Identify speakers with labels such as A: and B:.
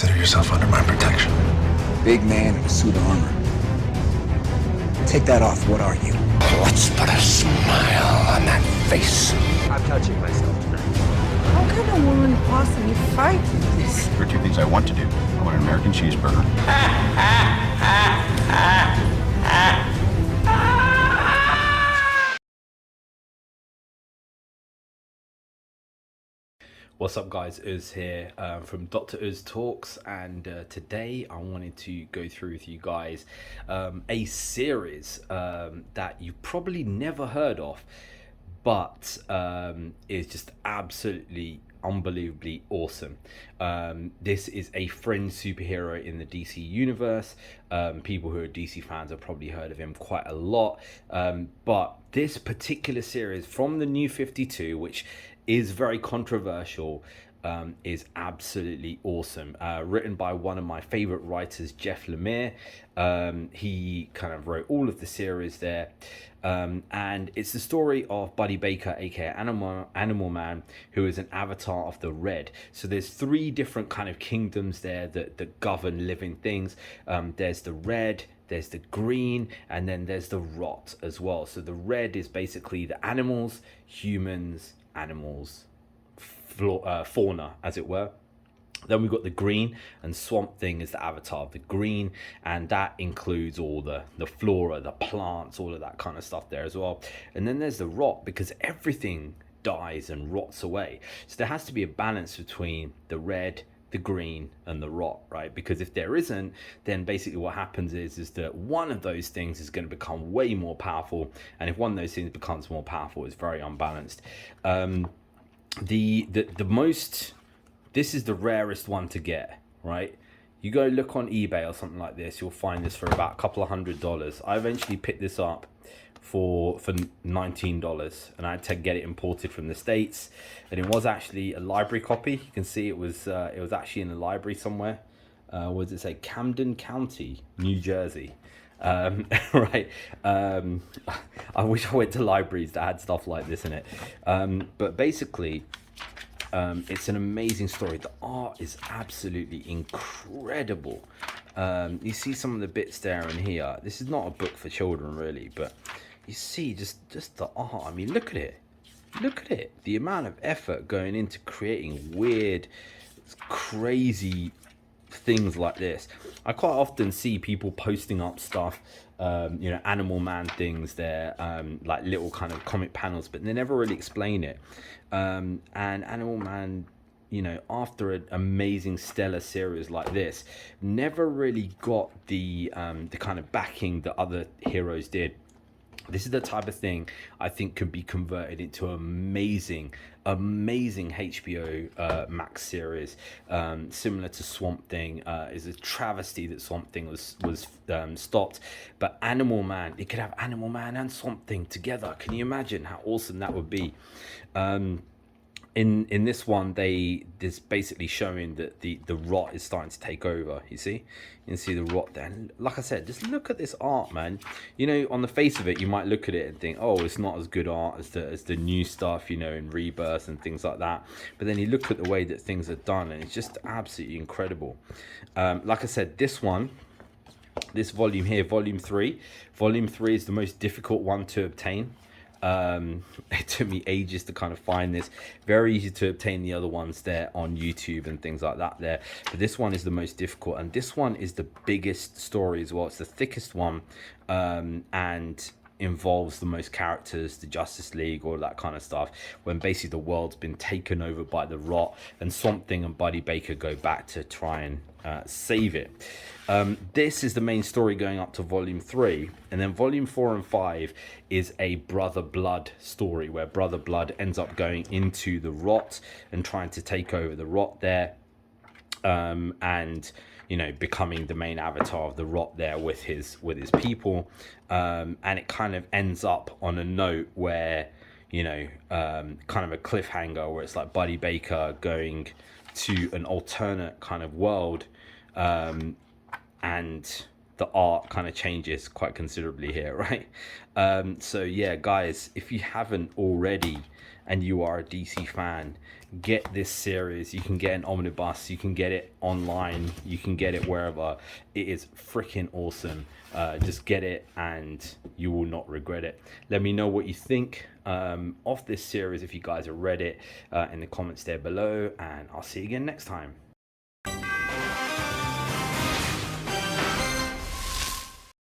A: consider yourself under my protection?
B: Big man in a suit of armor. Take that off. What are you?
C: Let's put a smile on that face.
D: I'm touching myself tonight.
E: How can a woman possibly fight this?
F: There are two things I want to do. I want an American cheeseburger.
G: What's up guys, Uz here from Dr. Uz Talks, and today I wanted to go through with you guys a series that you probably never heard of, but is just absolutely unbelievably awesome. This is a fringe superhero in the DC universe. People who are DC fans have probably heard of him quite a lot, but this particular series from the New 52, which is very controversial, is absolutely awesome. Written by one of my favorite writers, Jeff Lemire. He kind of wrote all of the series there, and it's the story of Buddy Baker, aka Animal Man, who is an avatar of the Red. So there's three different kind of kingdoms there that govern living things. There's the Red, there's the Green, and then there's the Rot as well. So the Red is basically the animals, humans, animals, fauna, as it were. Then we've got the Green, and Swamp Thing is the avatar of the Green, and that includes all the flora, the plants, all of that kind of stuff there as well. And then there's the Rot, because everything dies and rots away. So there has to be a balance between the Red, the Green, and the Rot, right? Because if there isn't, then basically what happens is that one of those things is going to become way more powerful, and if one of those things becomes more powerful, it's very unbalanced. This is the rarest one to get, right? You go look on eBay or something like this, you'll find this for about a couple of $100s. I eventually picked this up for $19, and I had to get it imported from the States, and it was actually a library copy. You can see it was actually in a library somewhere. What does it say? Camden County, New Jersey. Right. I wish I went to libraries that had stuff like this in it. But basically, it's an amazing story. The art is absolutely incredible. You see some of the bits there and here. This is not a book for children really, but you see just the art. I mean, look at it. Look at it. The amount of effort going into creating weird, crazy things like this. I quite often see people posting up stuff, Animal Man things there, like little kind of comic panels, but they never really explain it. And Animal Man, after an amazing stellar series like this, never really got the kind of backing that other heroes did. This is the type of thing I think could be converted into amazing HBO Max series, similar to Swamp Thing. Is a travesty that Swamp Thing was stopped, but Animal Man, it could have Animal Man and Swamp Thing together. Can you imagine how awesome that would be? In this one, there's basically showing that the Rot is starting to take over. You can see the Rot there. And like I said, just look at this art, man. On the face of it, you might look at it and think, oh, it's not as good art as the new stuff, in Rebirth and things like that. But then you look at the way that things are done, and it's just absolutely incredible. Like I said, this volume here, volume 3 is the most difficult one to obtain. It took me ages to kind of find this. Very easy to obtain the other ones there on YouTube and things like that there, but this one is the most difficult, and this one is the biggest story as well. It's the thickest one, and involves the most characters, the Justice League, all that kind of stuff, when basically the world's been taken over by the Rot, and Swamp Thing and Buddy Baker go back to try and save it. This is the main story going up to volume 3, and then volume 4 and 5 is a Brother Blood story, where Brother Blood ends up going into the Rot and trying to take over the Rot there, and becoming the main avatar of the Rot there with his people, and it kind of ends up on a note where kind of a cliffhanger, where it's like Buddy Baker going to an alternate kind of world, and the art kind of changes quite considerably here, right? So yeah, guys, if you haven't already and you are a DC fan, get this series. You can get an omnibus, you can get it online, you can get it wherever. It is freaking awesome. Just get it and you will not regret it. Let me know what you think of this series if you guys have read it in the comments there below, and I'll see you again next time.